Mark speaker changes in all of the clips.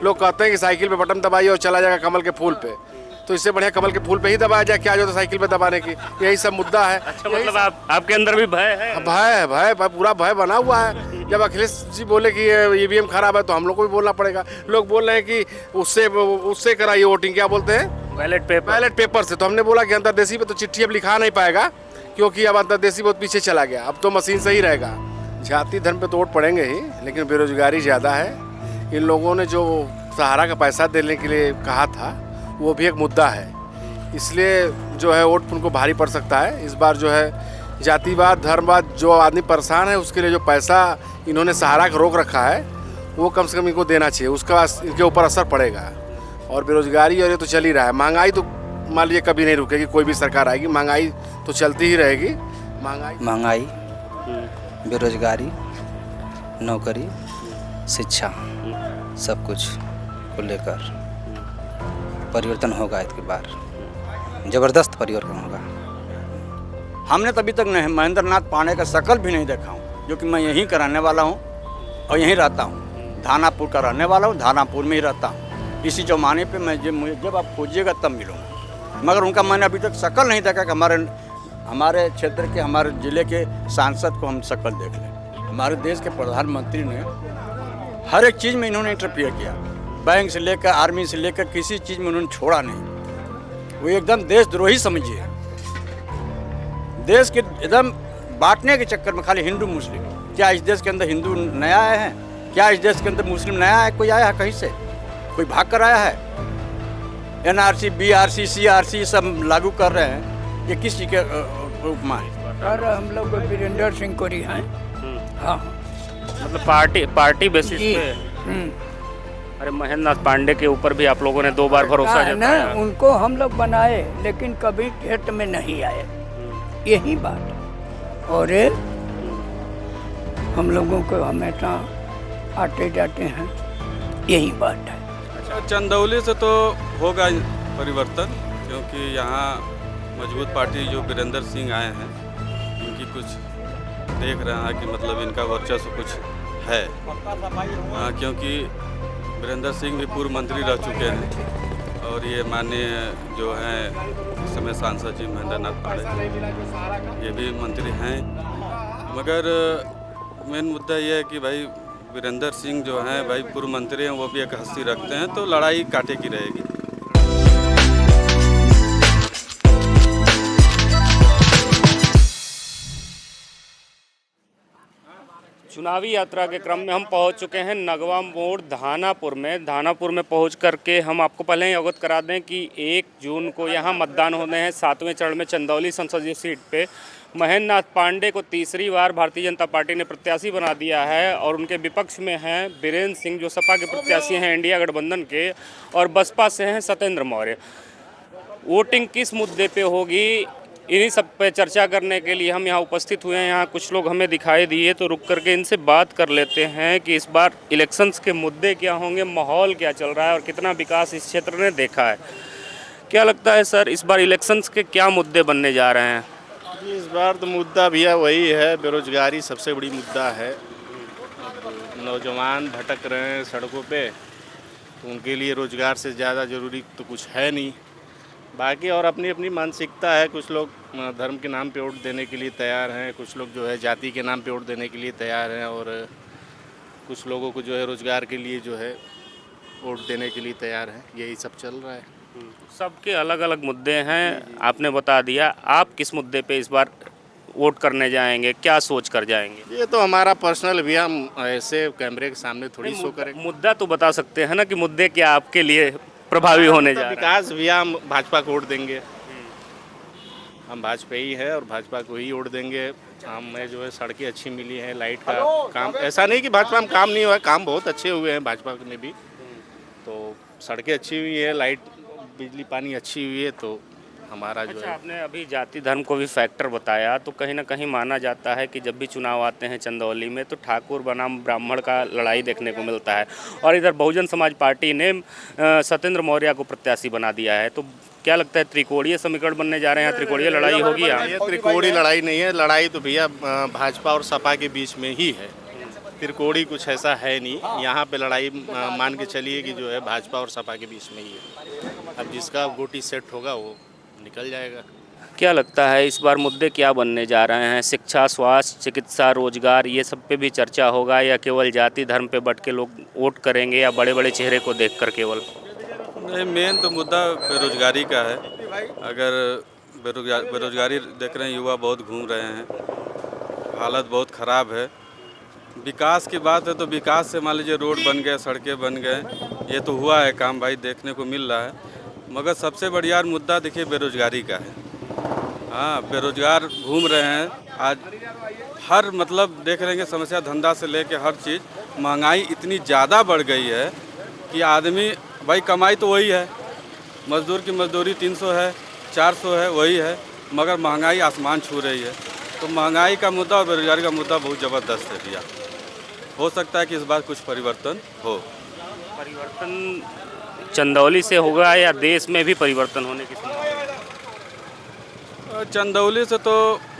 Speaker 1: लोग कहते हैं कि साइकिल पे बटन दबाइए और चला जाएगा कमल के फूल पे, तो इससे बढ़िया कमल के फूल पे ही दबाया जाए, क्या जो तो साइकिल पे दबाने की, यही सब मुद्दा है।
Speaker 2: अच्छा, मतलब आपके अंदर भी भय है?
Speaker 1: भय है, भय पूरा भय बना हुआ है। जब अखिलेश जी बोले कि ईवीएम खराब है तो हम लोग को भी बोलना पड़ेगा। लोग बोल रहे हैं कि उससे कराइए वोटिंग, क्या बोलते हैं, बैलेट पेपर से। तो हमने बोला कि अंतर्देशीय पे तो चिट्ठी अब लिखा नहीं पाएगा, क्योंकि अब अंतर्देशीय बहुत पीछे चला गया, अब तो मशीन से ही रहेगा। जाति धर्म पे तो वोट पड़ेंगे ही, लेकिन बेरोजगारी ज़्यादा है। इन लोगों ने जो सहारा का पैसा देने के लिए कहा था वो भी एक मुद्दा है, इसलिए जो है वोट उनको भारी पड़ सकता है। इस बार जो है जातिवाद धर्मवाद जो आदमी परेशान है उसके लिए जो पैसा इन्होंने सहारा का रोक रखा है वो कम से कम इनको देना चाहिए, उसका इनके ऊपर असर पड़ेगा। और बेरोजगारी और ये तो चल ही रहा है। महंगाई तो मान लीजिए कभी नहीं रुकेगी, कोई भी सरकार आएगी, महंगाई तो चलती ही रहेगी।
Speaker 3: महंगाई, बेरोजगारी, नौकरी, शिक्षा, सब कुछ को लेकर परिवर्तन होगा। इसके बार जबरदस्त परिवर्तन होगा।
Speaker 4: हमने तभी तक महेंद्र नाथ पांडे का शकल भी नहीं देखा हूँ, जो कि मैं यहीं का रहने वाला हूँ और यहीं रहता हूँ। धानापुर का रहने वाला हूँ, धानापुर में ही रहता हूँ। इसी जमाने पे मैं जब आप खोजिएगा तब मिलूँगा, मगर उनका मैंने अभी तक शकल नहीं देखा कि हमारे क्षेत्र के, हमारे ज़िले के सांसद को हम शकल देख लें। हमारे देश के प्रधानमंत्री ने हर एक चीज़ में इन्होंने इंटरफियर किया, बैंक से लेकर आर्मी से लेकर किसी चीज़ में उन्होंने छोड़ा नहीं। वो एकदम देशद्रोही समझिए। देश के एकदम बांटने के चक्कर में खाली हिंदू मुस्लिम। क्या इस देश के अंदर हिंदू नया आए हैं? क्या इस देश के अंदर मुस्लिम नया है? कोई आया है कहीं से? कोई भाग कर आया है? NRC, BRC, CRC सब लागू कर रहे हैं, ये किस चीज़ के रूप में है?
Speaker 5: सर हम लोग वीरेंद्र सिंह कोरी हैं। हाँ,
Speaker 2: मतलब पार्टी बेसिस पे। अरे महेंद्र नाथ पांडे के ऊपर भी आप लोगों ने 2 बार भरोसा जताया।
Speaker 5: उनको हम लोग बनाए लेकिन कभी खेत में नहीं आए, यही बात है। और हम लोगों को हमेशा आते जाते हैं, यही बात है।
Speaker 6: अच्छा, चंदौली से तो होगा परिवर्तन, क्योंकि यहाँ मजबूत पार्टी जो वीरेंद्र सिंह आए हैं, उनकी कुछ देख रहे हैं कि मतलब इनका वर्चस्व कुछ है। क्योंकि वीरेंद्र सिंह भी पूर्व मंत्री रह चुके हैं और ये माननीय जो हैं इस समय सांसद जी महेंद्र नाथ पांडे, ये भी मंत्री हैं। मगर मेन मुद्दा ये है कि भाई वीरेंद्र सिंह जो हैं भाई पूर्व मंत्री हैं, वो भी एक हस्ती रखते हैं, तो लड़ाई कांटे की रहेगी।
Speaker 2: चुनावी यात्रा के क्रम में हम पहुंच चुके हैं नगवा मोड़ धानापुर में। धानापुर में पहुंच करके हम आपको पहले ही अवगत करा दें कि 1 जून को यहां मतदान होने हैं 7वें चरण में चंदौली संसदीय सीट पे। महेंद्र नाथ पांडे को तीसरी बार भारतीय जनता पार्टी ने प्रत्याशी बना दिया है और उनके विपक्ष में हैं बीरेंद्र सिंह जो सपा के प्रत्याशी हैं इंडिया गठबंधन के, और बसपा से हैं सत्येंद्र मौर्य। वोटिंग किस मुद्दे पे होगी, इन्हीं सब पे चर्चा करने के लिए हम यहाँ उपस्थित हुए हैं। यहाँ कुछ लोग हमें दिखाई दिए, तो रुक करके इनसे बात कर लेते हैं कि इस बार इलेक्शंस के मुद्दे क्या होंगे, माहौल क्या चल रहा है और कितना विकास इस क्षेत्र ने देखा है। क्या लगता है सर, इस बार इलेक्शंस के क्या मुद्दे बनने जा रहे हैं?
Speaker 7: इस बार तो मुद्दा भैया वही है, बेरोजगारी सबसे बड़ी मुद्दा है। नौजवान भटक रहे हैं सड़कों पे, तो उनके लिए रोज़गार से ज़्यादा ज़रूरी तो कुछ है नहीं। बाकी और अपनी अपनी मानसिकता है, कुछ लोग धर्म के नाम पे वोट देने के लिए तैयार हैं, कुछ लोग जो है जाति के नाम पे वोट देने के लिए तैयार हैं, और कुछ लोगों को जो है रोज़गार के लिए जो है वोट देने के लिए तैयार हैं। यही सब चल रहा है।
Speaker 2: सबके अलग अलग मुद्दे हैं, आपने बता दिया। आप किस मुद्दे पे इस बार वोट करने जाएंगे, क्या सोच कर जाएंगे?
Speaker 7: ये तो हमारा पर्सनल भी, हम ऐसे कैमरे के सामने थोड़ी शो करेंगे।
Speaker 2: मुद्दा तो बता सकते हैं ना कि मुद्दे क्या आपके लिए प्रभावी होने जा रहे हैं?
Speaker 7: विकास भी, हम भाजपा को वोट देंगे। हम भाजपा ही है और भाजपा को ही वोट देंगे। हमें जो है सड़कें अच्छी मिली हैं, लाइट का काम, ऐसा नहीं कि भाजपा में काम नहीं हुआ है, काम बहुत अच्छे हुए हैं भाजपा में भी। तो सड़कें अच्छी हुई है, लाइट बिजली पानी अच्छी हुई है, तो हमारा जो है।
Speaker 2: आपने अभी जाति धर्म को भी फैक्टर बताया, तो कहीं ना कहीं माना जाता है कि जब भी चुनाव आते हैं चंदौली में तो ठाकुर बनाम ब्राह्मण का लड़ाई देखने को मिलता है, और इधर बहुजन समाज पार्टी ने सत्येंद्र मौर्य को प्रत्याशी बना दिया है। तो क्या लगता है, त्रिकोणीय समीकरण बनने जा रहे हैं, त्रिकोणीय लड़ाई होगी?
Speaker 7: ये त्रिकोणीय लड़ाई नहीं है, लड़ाई तो भैया भाजपा और सपा के बीच में ही है। त्रिकोणी कुछ ऐसा है नहीं। यहाँ पे लड़ाई मान के चलिए कि जो है भाजपा और सपा के बीच में ही है। अब जिसका गोटी सेट होगा वो निकल जाएगा।
Speaker 2: क्या लगता है इस बार मुद्दे क्या बनने जा रहे हैं? शिक्षा, स्वास्थ्य, चिकित्सा, रोजगार, ये सब पे भी चर्चा होगा या केवल जाति धर्म पे बट के लोग वोट करेंगे या बड़े बड़े चेहरे को देखकर केवल?
Speaker 6: नहीं, मेन तो मुद्दा बेरोजगारी का है। अगर बेरोजगारी देख रहे हैं, युवा बहुत घूम रहे हैं, हालत बहुत ख़राब है। विकास की बात है तो विकास से मान लीजिए रोड बन गए, सड़कें बन गए, ये तो हुआ है काम भाई, देखने को मिल रहा है। मगर सबसे बढ़िया मुद्दा देखिए बेरोजगारी का है। हाँ, बेरोजगार घूम रहे हैं आज, हर मतलब देख रहे हैं समस्या, धंधा से लेके हर चीज़, महंगाई इतनी ज़्यादा बढ़ गई है कि आदमी भाई, कमाई तो वही है, मजदूर की मजदूरी 300 है, 400 है, वही है, मगर महंगाई आसमान छू रही है। तो महंगाई का मुद्दा और बेरोजगारी का मुद्दा बहुत ज़बरदस्त है भैया। हो सकता है कि इस बार कुछ परिवर्तन हो।
Speaker 2: परिवर्तन चंदौली से होगा या देश में भी परिवर्तन होने की संभावना?
Speaker 6: चंदौली से तो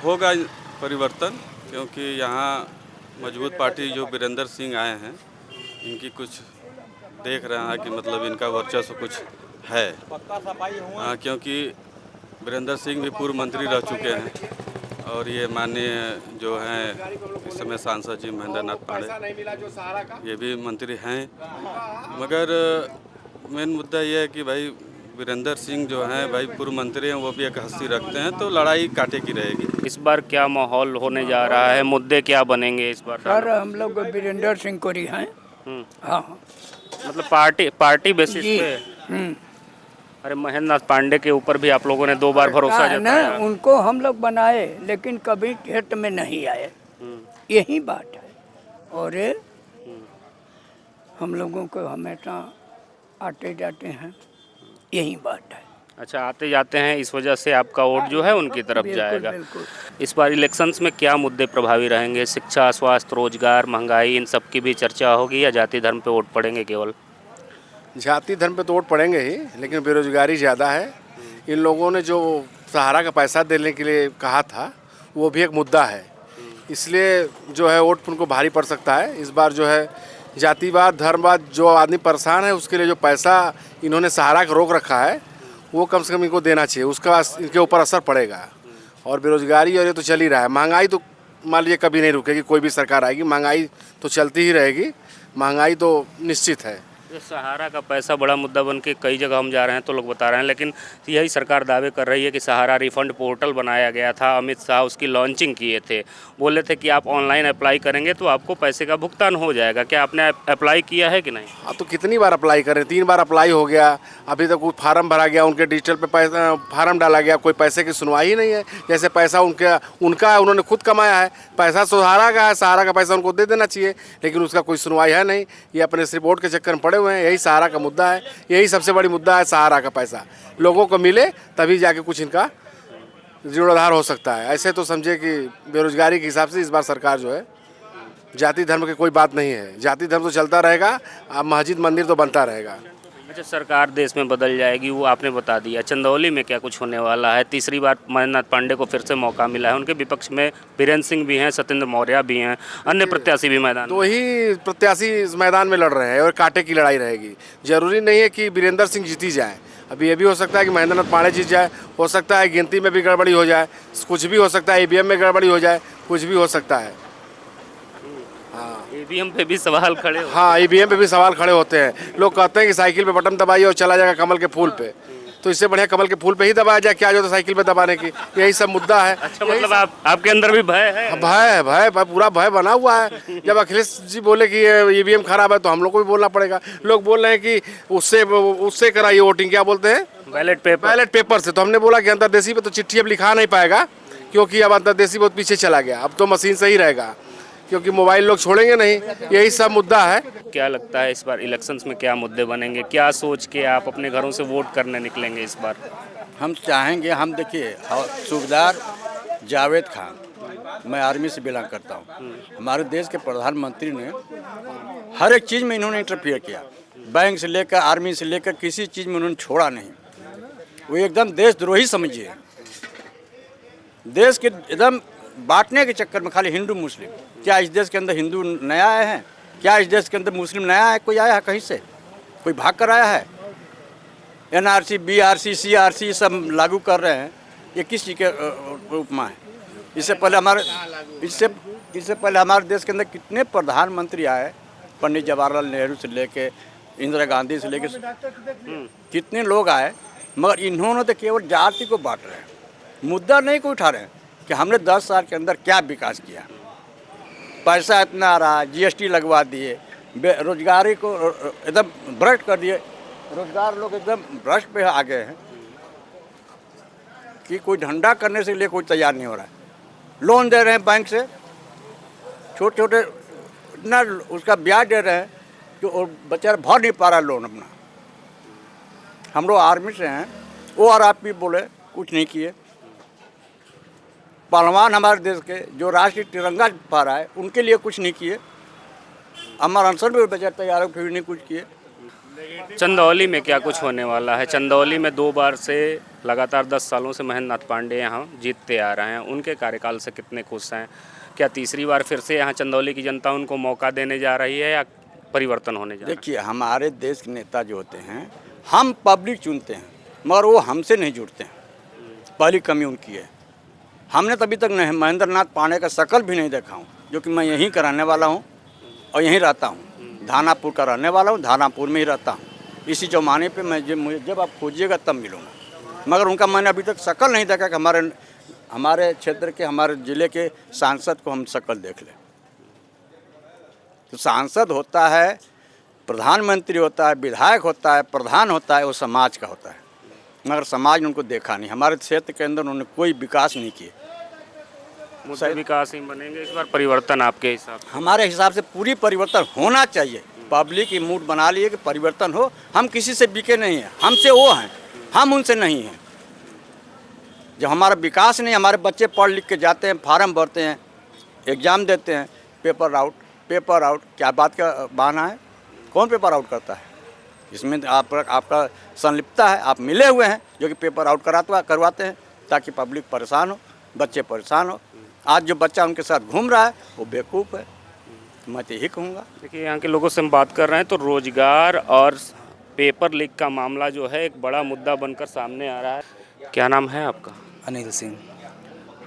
Speaker 6: होगा परिवर्तन, क्योंकि यहाँ मजबूत पार्टी जो वीरेंद्र सिंह आए हैं, इनकी कुछ देख रहे हैं कि मतलब इनका वर्चस्व कुछ है। हाँ, क्योंकि वीरेंद्र सिंह भी पूर्व मंत्री रह चुके हैं और ये माननीय जो हैं इस समय सांसद जी महेंद्र नाथ पांडे, ये भी मंत्री हैं। मगर मेन मुद्दा ये है कि भाई वीरेंद्र सिंह जो हैं भाई पूर्व मंत्री हैं, वो भी एक हस्ती रखते हैं, तो लड़ाई कांटे की रहेगी।
Speaker 2: इस बार क्या माहौल होने जा रहा है? मुद्दे क्या बनेंगे इस बार?
Speaker 5: सर हम लोग वीरेंद्र सिंह को रिहाएं। हाँ,
Speaker 2: मतलब पार्टी बेसिस पे। अरे महेंद्र नाथ पांडे के ऊपर भी आप लोगों ने 2 बार भरोसा जताया।
Speaker 5: उनको हम लोग बनाए लेकिन कभी खेत में नहीं आए, यही बात है। और हम लोगों को हमेशा आते जाते हैं, यही बात है।
Speaker 2: अच्छा, आते जाते हैं, इस वजह से आपका वोट जो है उनकी तरफ जाएगा।
Speaker 5: बिल्कुल।
Speaker 2: इस बार इलेक्शंस में क्या मुद्दे प्रभावी रहेंगे? शिक्षा, स्वास्थ्य, रोजगार, महंगाई, इन सब की भी चर्चा होगी या जाति धर्म पे वोट पड़ेंगे केवल?
Speaker 1: जाति धर्म पे तो वोट पड़ेंगे ही, लेकिन बेरोजगारी ज़्यादा है। इन लोगों ने जो सहारा का पैसा देने के लिए कहा था, वो भी एक मुद्दा है। इसलिए जो है वोट उनको भारी पड़ सकता है। इस बार जो है जातिवाद, धर्मवाद, जो आदमी परेशान है उसके लिए जो पैसा इन्होंने सहारा का रोक रखा है, वो कम से कम इनको देना चाहिए, उसका इनके ऊपर असर पड़ेगा। और बेरोजगारी और ये तो चल ही रहा है। महंगाई तो मान लीजिए कभी नहीं रुकेगी, कोई भी सरकार आएगी, महंगाई तो चलती ही रहेगी। महंगाई तो निश्चित है।
Speaker 2: ये सहारा का पैसा बड़ा मुद्दा बन के कई जगह हम जा रहे हैं तो लोग बता रहे हैं, लेकिन यही सरकार दावे कर रही है कि सहारा रिफंड पोर्टल बनाया गया था, अमित शाह उसकी लॉन्चिंग किए थे, बोले थे कि आप ऑनलाइन अप्लाई करेंगे तो आपको पैसे का भुगतान हो जाएगा। क्या आपने अप्लाई किया है कि नहीं?
Speaker 1: हाँ, तो कितनी बार अप्लाई करें, 3 बार अप्लाई हो गया, अभी तक कोई फार्म भरा गया, उनके डिजिटल पे पैसा फार्म डाला गया, कोई पैसे की सुनवाई ही नहीं है। जैसे पैसा उनका उन्होंने खुद कमाया है, पैसा सहारा का है, सहारा का पैसा उनको दे देना चाहिए, लेकिन उसका कोई सुनवाई है नहीं। ये अपने सिर्फ वोट के चक्कर में पड़े हुए हैं। यही सहारा का मुद्दा है, यही सबसे बड़ी मुद्दा है। सहारा का पैसा लोगों को मिले तभी जाके कुछ इनका जीर्णोद्धार हो सकता है। ऐसे तो समझे कि बेरोजगारी के हिसाब से इस बार सरकार जो है, जाति धर्म की कोई बात नहीं है। जाति धर्म तो चलता रहेगा, अब मस्जिद मंदिर तो बनता रहेगा।
Speaker 2: अच्छा, सरकार देश में बदल जाएगी वो आपने बता दिया। चंदौली में क्या कुछ होने वाला है? तीसरी बार महेंद्र नाथ पांडे को फिर से मौका मिला है। उनके विपक्ष में बीरेंद्र सिंह भी हैं, सत्येंद्र मौर्य भी हैं, अन्य प्रत्याशी भी मैदान में।
Speaker 1: तो ही प्रत्याशी इस मैदान में लड़ रहे हैं और कांटे की लड़ाई रहेगी। जरूरी नहीं है कि वीरेंद्र सिंह जीती जाए, अभी ये भी हो सकता है कि महेंद्र नाथ पांडे जीत जाए, हो सकता है गिनती में भी गड़बड़ी हो जाए, कुछ भी हो सकता है, ईवीएम में गड़बड़ी हो जाए, कुछ भी हो सकता है।
Speaker 2: ईवीएम पे भी सवाल खड़े हो।
Speaker 1: हाँ, ईवीएम पे भी सवाल खड़े होते हैं। लोग कहते हैं कि साइकिल पे बटन दबाइए और चला जाएगा कमल के फूल पे, तो इससे बढ़िया कमल के फूल पे ही दबाया जाए, क्या जो तो साइकिल पे दबाने की। यही सब मुद्दा है।
Speaker 2: अच्छा, मतलब आपके अंदर भी भय है?
Speaker 1: भय पूरा भय बना हुआ है। जब अखिलेश जी बोले कि ईवीएम खराब है तो हम लोग को भी बोलना पड़ेगा। लोग बोल रहे हैं कि उससे कराइए वोटिंग, क्या बोलते हैं, बैलेट पेपर से। तो हमने बोला कि अंतर्देशी पे तो चिट्ठी अब लिखा नहीं पाएगा, क्योंकि अब अंतर्देशी बहुत पीछे चला गया। अब तो मशीन से ही रहेगा, क्योंकि मोबाइल लोग छोड़ेंगे नहीं। यही सब मुद्दा है।
Speaker 2: क्या लगता है इस बार इलेक्शंस में क्या मुद्दे बनेंगे? क्या सोच के आप अपने घरों से वोट करने निकलेंगे इस बार?
Speaker 4: हम चाहेंगे, हम देखिए सूबेदार जावेद खान, मैं आर्मी से बिलोंग करता हूँ। हमारे देश के प्रधानमंत्री ने हर एक चीज़ में इन्होंने इंटरफियर किया, बैंक से लेकर आर्मी से लेकर किसी चीज़ में उन्होंने छोड़ा नहीं। वो एकदम देशद्रोही समझिए, देश के एकदम बांटने के चक्कर में खाली हिंदू मुस्लिम, क्या इस देश के अंदर हिंदू नया आए हैं? क्या इस देश के अंदर मुस्लिम नया है? कोई आया है कहीं से? कोई भाग कर आया है? NRC, BRC, CRC सब लागू कर रहे हैं, ये किस चीज़ के रूप में है? इससे पहले हमारे देश के अंदर कितने प्रधानमंत्री आए, पंडित जवाहरलाल नेहरू से लेके इंदिरा गांधी से लेके कितने लोग आए, मगर इन्होंने तो केवल जाति को बांट रहे हैं, मुद्दा नहीं को उठा रहे हैं कि हमने 10 साल के अंदर क्या विकास किया। पैसा इतना आ रहा है, GST लगवा दिए, बेरोजगारी को एकदम भ्रष्ट कर दिए, रोजगार लोग एकदम भ्रष्ट पे आ गए हैं कि कोई धंधा करने से लिए कोई तैयार नहीं हो रहा है। लोन दे रहे हैं बैंक से, छोटे छोटे इतना उसका ब्याज दे रहे हैं कि वो बेचारा भर नहीं पा रहा लोन अपना। हम लोग आर्मी से हैं, ORP बोले कुछ नहीं किए। पहलवान हमारे देश के जो राष्ट्रीय तिरंगा पा रहा है उनके लिए कुछ नहीं किए। अमर अनशन में बेचारे तैयार हो फिर नहीं कुछ किए।
Speaker 2: चंदौली में क्या कुछ होने वाला है? चंदौली में 2 बार से लगातार 10 सालों से महेंद्र नाथ पांडे यहाँ जीतते आ रहे हैं, उनके कार्यकाल से कितने खुश हैं? क्या तीसरी बार फिर से यहाँ चंदौली की जनता उनको मौका देने जा रही है या परिवर्तन होने जा रहा है?
Speaker 4: देखिए, हमारे देश के नेता जो होते हैं, हम पब्लिक चुनते हैं मगर वो हमसे नहीं जुड़ते हैं, पहली कमी उनकी है। हमने तो अभी तक नहीं महेंद्र नाथ पांडे का शकल भी नहीं देखा हूँ, जो कि मैं यहीं का रहने वाला हूँ और यहीं रहता हूँ। धानापुर का रहने वाला हूँ, धानापुर में ही रहता हूँ। इसी जमाने पे मुझे जब आप खोजिएगा तब मिलूँगा, मगर उनका मैंने अभी तक शकल नहीं देखा कि हमारे क्षेत्र के, हमारे ज़िले के सांसद को हम शकल देख लें। तो सांसद होता है, प्रधानमंत्री होता है, विधायक होता है, प्रधान होता है, वो समाज का होता है, मगर समाज ने उनको देखा नहीं। हमारे क्षेत्र के अंदर उन्होंने कोई विकास नहीं किए।
Speaker 2: मुद्दे विकास ही बनेंगे इस बार, परिवर्तन आपके हिसाब से?
Speaker 4: हमारे हिसाब से पूरी परिवर्तन होना चाहिए। पब्लिक की मूड बना लिए कि परिवर्तन हो। हम किसी से बिके नहीं हैं, हमसे वो हैं, हम उनसे नहीं हैं। जब हमारा विकास नहीं, हमारे बच्चे पढ़ लिख के जाते हैं, फार्म भरते हैं, एग्ज़ाम देते हैं, पेपर आउट, क्या बात का बहाना है? कौन पेपर आउट करता है? इसमें आपका संलिप्तता है, आप मिले हुए हैं जो कि पेपर आउट करवाते हैं ताकि पब्लिक परेशान हो, बच्चे परेशान हो। आज जो बच्चा उनके साथ घूम रहा है वो बेवकूफ़ है, मैं तो यही कहूँगा।
Speaker 2: देखिए, यहाँ के लोगों से हम बात कर रहे हैं तो रोजगार और पेपर लीक का मामला जो है एक बड़ा मुद्दा बनकर सामने आ रहा है। क्या नाम है आपका?
Speaker 3: अनिल सिंह,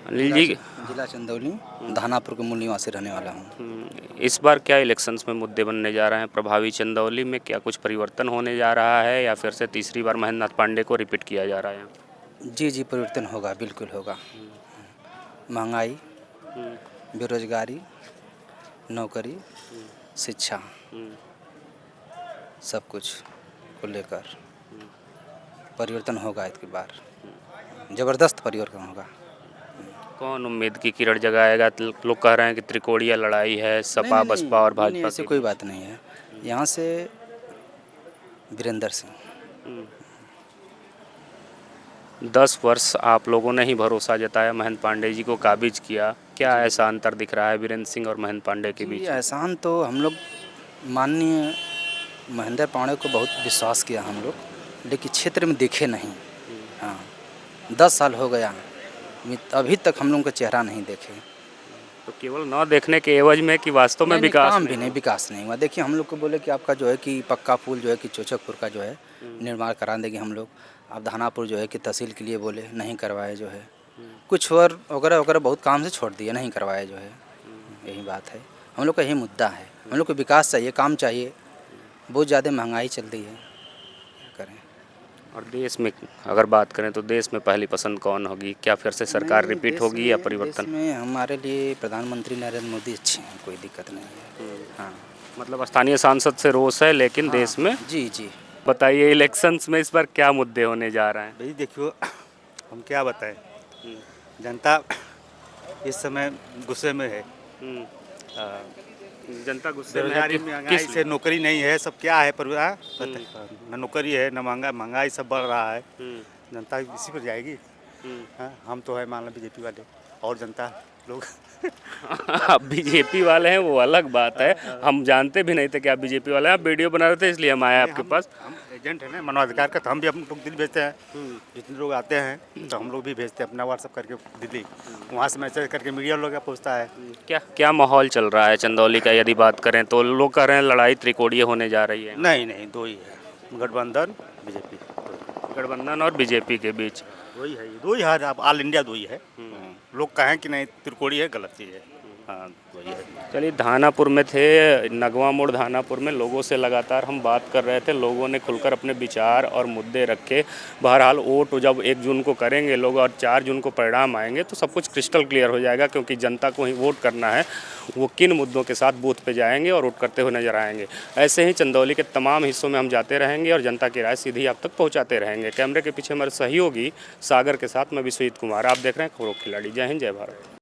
Speaker 2: अनिल जी,
Speaker 3: जिला चंदौली, धानापुर के मूल निवासी रहने वाला हूँ।
Speaker 2: इस बार क्या इलेक्शंस में मुद्दे बनने जा रहे हैं प्रभावी चंदौली में? क्या कुछ परिवर्तन होने जा रहा है या फिर से तीसरी बार महेंद्र नाथ पांडे को रिपीट किया जा रहा है?
Speaker 3: जी, परिवर्तन होगा, बिल्कुल होगा। महंगाई, बेरोजगारी, नौकरी, शिक्षा, सब कुछ को लेकर परिवर्तन होगा। इसके बार ज़बरदस्त परिवर्तन होगा।
Speaker 2: कौन उम्मीद की किरण जगाएगा? लोग कह रहे हैं कि त्रिकोणीय लड़ाई है, सपा बसपा और भाजपा।
Speaker 3: ऐसे कोई बात नहीं है। यहाँ से वीरेंद्र सिंह।
Speaker 2: 10 वर्ष आप लोगों ने ही भरोसा जताया, महेंद्र पांडे जी को काबिज किया। क्या ऐसा अंतर दिख रहा है वीरेंद्र सिंह और महेंद्र पांडे के बीच?
Speaker 3: एहसान तो हम लोग माननीय महेंद्र पांडे को बहुत विश्वास किया हम लोग, लेकिन क्षेत्र में देखे नहीं। हाँ, 10 साल हो गया, अभी तक हम लोगों का चेहरा नहीं देखे।
Speaker 2: तो केवल न देखने के एवज में कि वास्तव में विकास
Speaker 3: विकास नहीं हुआ। देखिए, हम लोग को बोले कि आपका जो है कि पक्का पुल जो है कि चोचकपुर का जो है निर्माण करा देंगे हम लोग। अब धानापुर जो है कि तहसील के लिए बोले, नहीं करवाए जो है। कुछ और वगैरह बहुत काम से छोड़ दिए, नहीं करवाए जो है। यही बात है, हम लोग का यही मुद्दा है। हम लोग को विकास चाहिए, काम चाहिए। बहुत ज़्यादा महंगाई चल रही है, करें।
Speaker 2: और देश में अगर बात करें तो देश में पहली पसंद कौन होगी? क्या फिर से सरकार रिपीट होगी या परिवर्तन?
Speaker 3: देश में हमारे लिए प्रधानमंत्री नरेंद्र मोदी अच्छे हैं, कोई दिक्कत नहीं है। हाँ,
Speaker 2: मतलब स्थानीय सांसद से रोष है, लेकिन देश में?
Speaker 3: जी।
Speaker 2: बताइए, इलेक्शंस में इस बार क्या मुद्दे होने जा रहे हैं?
Speaker 8: भाई देखियो, हम क्या बताएं, जनता इस समय गुस्से में है।
Speaker 2: जनता गुस्से में
Speaker 8: बेरोजगारी,
Speaker 2: है
Speaker 8: महंगाई से, नौकरी नहीं है, सब क्या है पर न नौकरी है न महंगाई सब बढ़ रहा है। जनता इसी पर जाएगी। हाँ, हम तो है मान लो बीजेपी वाले, और जनता लोग
Speaker 2: आप बीजेपी वाले हैं वो अलग बात है। हम जानते भी नहीं थे कि आप बीजेपी वाले हैं। आप वीडियो बना रहे थे इसलिए हम आए आपके पास।
Speaker 8: एजेंट है ना मानवाधिकार का, तो हम भी हम लोग दिल्ली भेजते हैं। जितने लोग आते हैं तो हम लोग भी भेजते हैं अपना व्हाट्सअप करके दिल्ली, वहाँ से मैसेज करके मीडिया लोग पहुँचता है।
Speaker 2: क्या क्या माहौल चल रहा है चंदौली का? यदि बात करें तो लोग कह रहे हैं लड़ाई त्रिकोणीय होने जा रही है।
Speaker 8: नहीं नहीं, दो ही है, गठबंधन बीजेपी,
Speaker 2: गठबंधन और बीजेपी के बीच
Speaker 8: दो ही है, दो ही है, अब ऑल इंडिया दो ही है। लोग कहें कि नहीं त्रिकोणी है, गलत चीज़ है। हाँ, दो ही है।
Speaker 2: चलिए, धानापुर में थे, नगवा मोड़ धानापुर में लोगों से लगातार हम बात कर रहे थे। लोगों ने खुलकर अपने विचार और मुद्दे रखे। बहरहाल वोट जब 1 जून को करेंगे लोग और 4 जून को परिणाम आएंगे तो सब कुछ क्रिस्टल क्लियर हो जाएगा, क्योंकि जनता को ही वोट करना है। वो किन मुद्दों के साथ बूथ पे जाएंगे और वोट करते हुए नजर आएंगे। ऐसे ही चंदौली के तमाम हिस्सों में हम जाते रहेंगे और जनता की राय सीधी आप तक पहुँचाते रहेंगे। कैमरे के पीछे हमारे सहयोगी सागर के साथ मैं विश्वजीत कुमार, आप देख रहे हैं खबरों खिलाड़ी। जय हिंद, जय भारत।